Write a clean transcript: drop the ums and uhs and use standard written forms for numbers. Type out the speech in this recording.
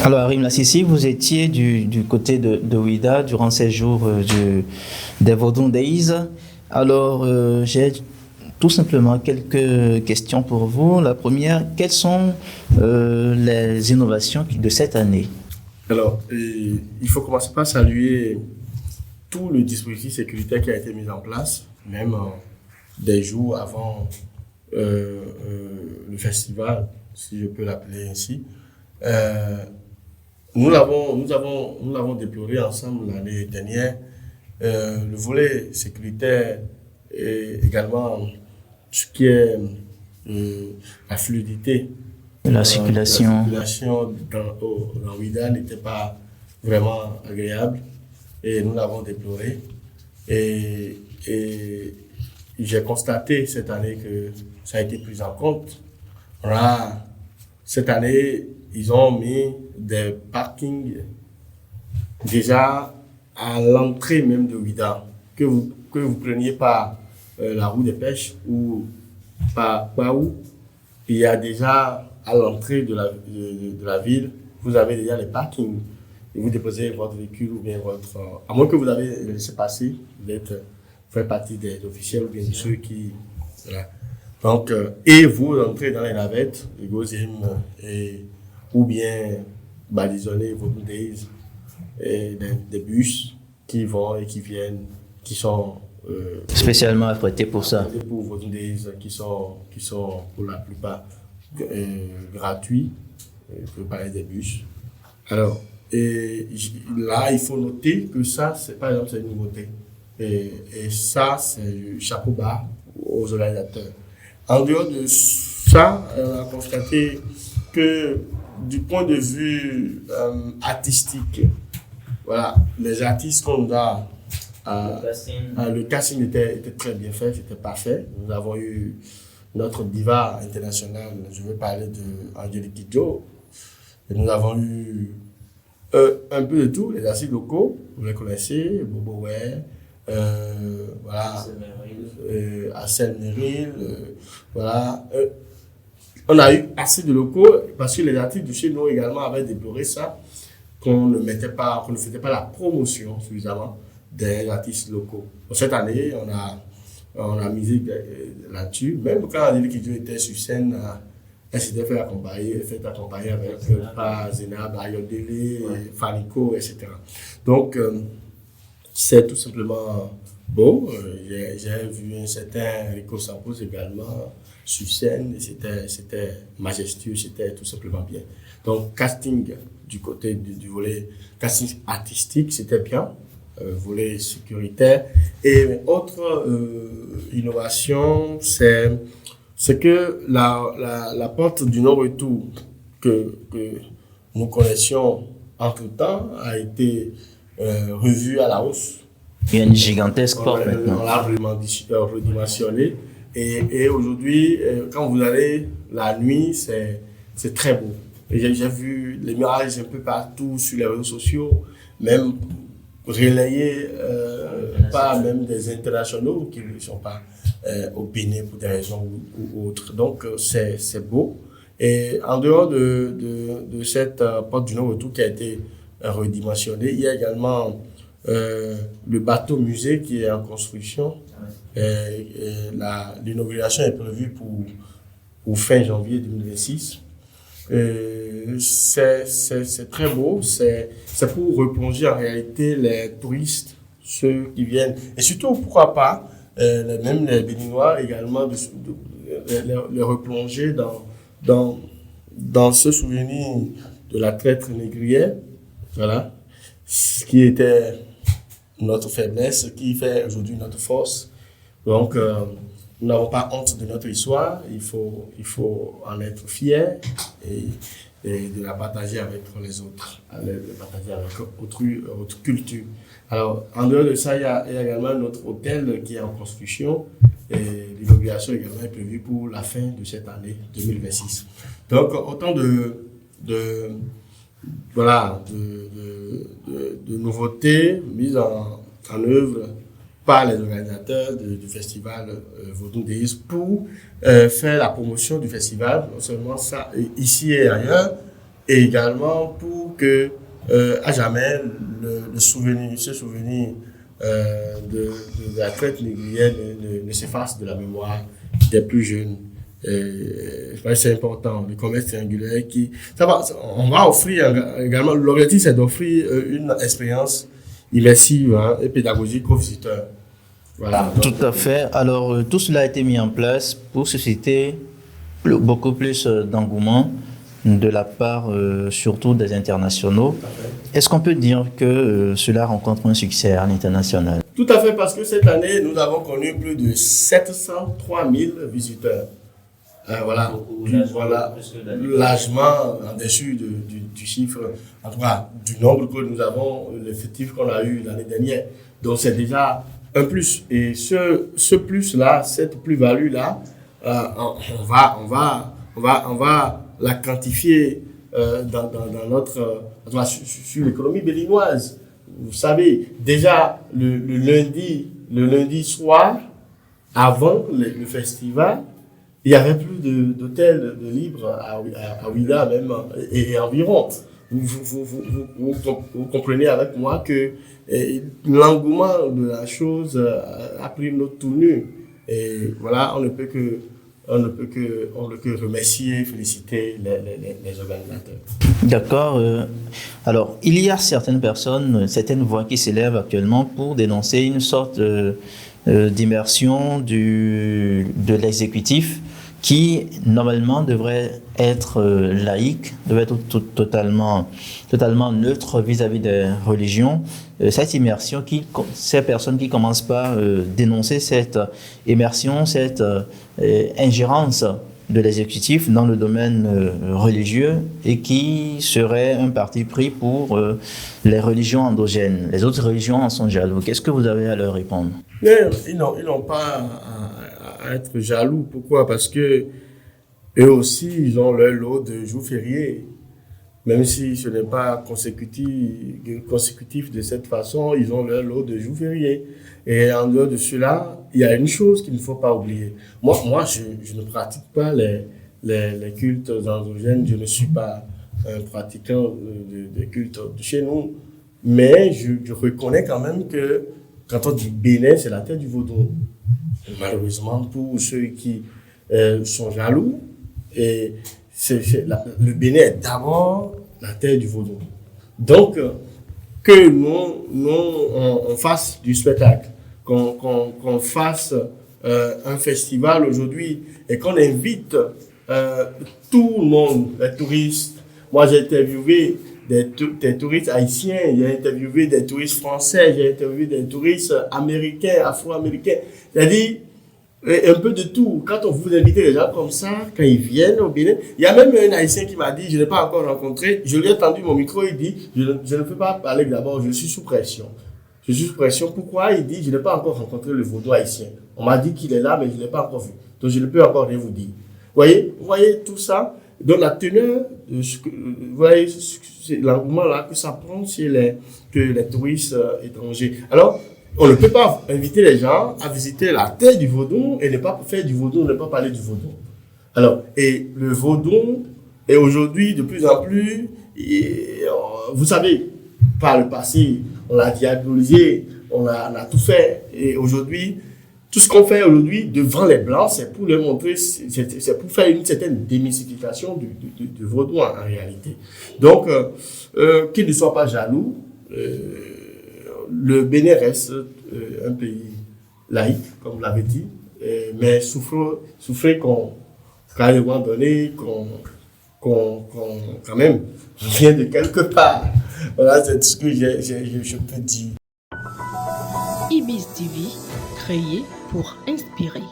Alors, Arim Lassissi, vous étiez du côté de Ouida durant ces jours des Vodun Days. Alors, j'ai tout simplement quelques questions pour vous. La première, quelles sont les innovations de cette année? Alors, il faut commencer par saluer tout le dispositif sécuritaire qui a été mis en place, même des jours avant le festival, si je peux l'appeler ainsi. Nous l'avons déploré ensemble l'année dernière. Le volet sécuritaire et également ce qui est la fluidité. La circulation. La circulation dans Ouida n'était pas vraiment agréable et nous l'avons déploré. Et j'ai constaté cette année que ça a été pris en compte. Cette année, ils ont mis des parkings déjà à l'entrée même de Ouida, que vous preniez par la route des pêches ou par où il y a déjà à l'entrée de la ville, vous avez déjà les parkings et vous déposez votre véhicule ou bien votre... à moins que vous avez laissé passer, vous faites partie des officiels ou bien de ceux qui... Voilà. Donc, et vous entrez dans les navettes, les Gozim, ou bien balisonner vos days, et des bus qui vont et qui viennent, qui sont spécialement affrétés pour ça. Pour vos days, qui sont pour la plupart gratuits. Je peux parler des bus. Alors, et là, il faut noter que ça, par exemple, c'est une nouveauté. Et ça, c'est chapeau bas aux organisateurs. En dehors de ça, on a constaté que du point de vue artistique, voilà, les artistes qu'on a, le casting était très bien fait, c'était parfait. Nous avons eu notre diva internationale, je veux parler de Angélique Kidjo, et nous avons eu un peu de tout, les artistes locaux, vous les connaissez, Bobo Way, voilà, Assel Meryl, voilà. On a eu assez de locaux parce que les artistes de chez nous également avaient déploré ça, qu'on ne faisait pas la promotion suffisamment des artistes locaux. Cette année, on a misé là-dessus. Même quand Angélique Kidjo était sur scène, elle s'était fait accompagner avec Zénab, Ayodele, Fanico, etc. Donc, c'est tout simplement beau. J'ai vu un certain Rico Sampos également sur scène, et c'était majestueux, c'était tout simplement bien. Donc, casting du côté du volet casting artistique, c'était bien, volet sécuritaire. Et autre innovation, c'est que la porte du non-retour que nous connaissions entre-temps a été revue à la hausse. Il y a une gigantesque porte maintenant. On l'a vraiment redimensionné. Et aujourd'hui, quand vous allez la nuit, c'est très beau. Et j'ai vu les mirages un peu partout sur les réseaux sociaux, même relayés par même des internationaux qui ne sont pas au Bénin pour des raisons ou autres. Donc, c'est beau. Et en dehors de cette porte du non-retour qui a été redimensionnée, il y a également le bateau musée qui est en construction. L'inauguration est prévue pour fin janvier 2026. C'est très beau. C'est pour replonger en réalité les touristes, ceux qui viennent. Et surtout, pourquoi pas, même les Béninois également, les replonger dans ce souvenir de la traître négrière. Voilà. Ce qui était notre faiblesse, ce qui fait aujourd'hui notre force. Donc, nous n'avons pas honte de notre histoire, il faut en être fier et de la partager avec les autres, de la partager avec autre culture. Alors, en dehors de ça, il y a également notre hôtel qui est en construction et l'inauguration également est prévue pour la fin de cette année 2026. Donc, autant de nouveautés mises en œuvre par les organisateurs du festival Vodun Days pour faire la promotion du festival, non seulement ça, ici et ailleurs, et également pour que à jamais ce souvenir de la traite négrière ne s'efface de la mémoire des plus jeunes. Je pense que c'est important, le commerce triangulaire on va offrir également, l'objectif c'est d'offrir une expérience immersive et pédagogique aux visiteurs. Voilà. Tout à fait. Alors, tout cela a été mis en place pour susciter beaucoup plus d'engouement de la part surtout des internationaux. Est-ce qu'on peut dire que cela rencontre un succès à l'international? Tout à fait, parce que cette année, nous avons connu plus de 703 000 visiteurs. Voilà, largement en-dessus du chiffre, en tout cas du nombre que nous avons, l'effectif qu'on a eu l'année dernière. Donc c'est déjà un plus. Et ce plus-là, cette plus-value-là, on va la quantifier dans notre, sur l'économie béninoise. Vous savez, déjà le lundi soir, avant le festival, il y avait plus d'hôtels de libres à Ouida même et environ. Vous comprenez avec moi que l'engouement de la chose a pris une autre tournure. Et voilà, on ne peut que remercier et féliciter les organisateurs. D'accord. Alors, il y a certaines voix qui s'élèvent actuellement pour dénoncer une sorte d'immersion de l'exécutif qui, normalement, devrait être laïque, devrait être totalement neutre vis-à-vis des religions. Cette immersion, ces personnes qui commencent par dénoncer cette immersion, cette ingérence de l'exécutif dans le domaine religieux et qui serait un parti pris pour les religions endogènes. Les autres religions en sont jaloux. Qu'est-ce que vous avez à leur répondre? Ils n'ont pas à être jaloux. Pourquoi? Parce que eux aussi, ils ont leur lot de jours fériés. Même si ce n'est pas consécutif de cette façon, ils ont leur lot de jours fériés. Et en dehors de cela, il y a une chose qu'il ne faut pas oublier. Moi, je ne pratique pas les cultes endogènes. Je ne suis pas un pratiquant de cultes de chez nous. Mais je reconnais quand même que quand on dit Bénin, c'est la terre du vaudou. Malheureusement, pour ceux qui sont jaloux, et le Bénin est d'abord la terre du vaudou. Donc, que on fasse du spectacle, qu'on fasse un festival aujourd'hui et qu'on invite tout le monde, les touristes. Moi, j'ai interviewé des touristes haïtiens, j'ai interviewé des touristes français, j'ai interviewé des touristes américains, afro-américains. C'est-à-dire, un peu de tout. Quand on vous invite les gens comme ça, quand ils viennent au Bénin, il y a même un haïtien qui m'a dit, je ne l'ai pas encore rencontré, je lui ai tendu mon micro, il dit, je ne peux pas parler d'abord, je suis sous pression. Je suis sous pression. Pourquoi? Il dit, je n'ai pas encore rencontré le vaudou haïtien. On m'a dit qu'il est là, mais je ne l'ai pas encore vu. Donc je ne peux encore rien vous dire. Vous voyez tout ça? Donc la teneur, vous voyez, c'est l'engouement là que ça prend chez les touristes étrangers. Alors, on ne peut pas inviter les gens à visiter la terre du vaudou et ne pas faire du vaudou, ne pas parler du vaudou. Alors, et le vaudou est aujourd'hui de plus en plus, vous savez, par le passé, on l'a diabolisé, on a tout fait. Et aujourd'hui, tout ce qu'on fait aujourd'hui devant les Blancs, c'est pour leur montrer, c'est pour faire une certaine démystification du vaudou en réalité. Donc, qu'ils ne soient pas jaloux. Le Bénin reste un pays laïque, comme vous l'avez dit, mais souffrait qu'à un moment donné, quand même, vient de quelque part. Voilà, c'est ce que je peux dire. Ibis TV, créé pour inspirer.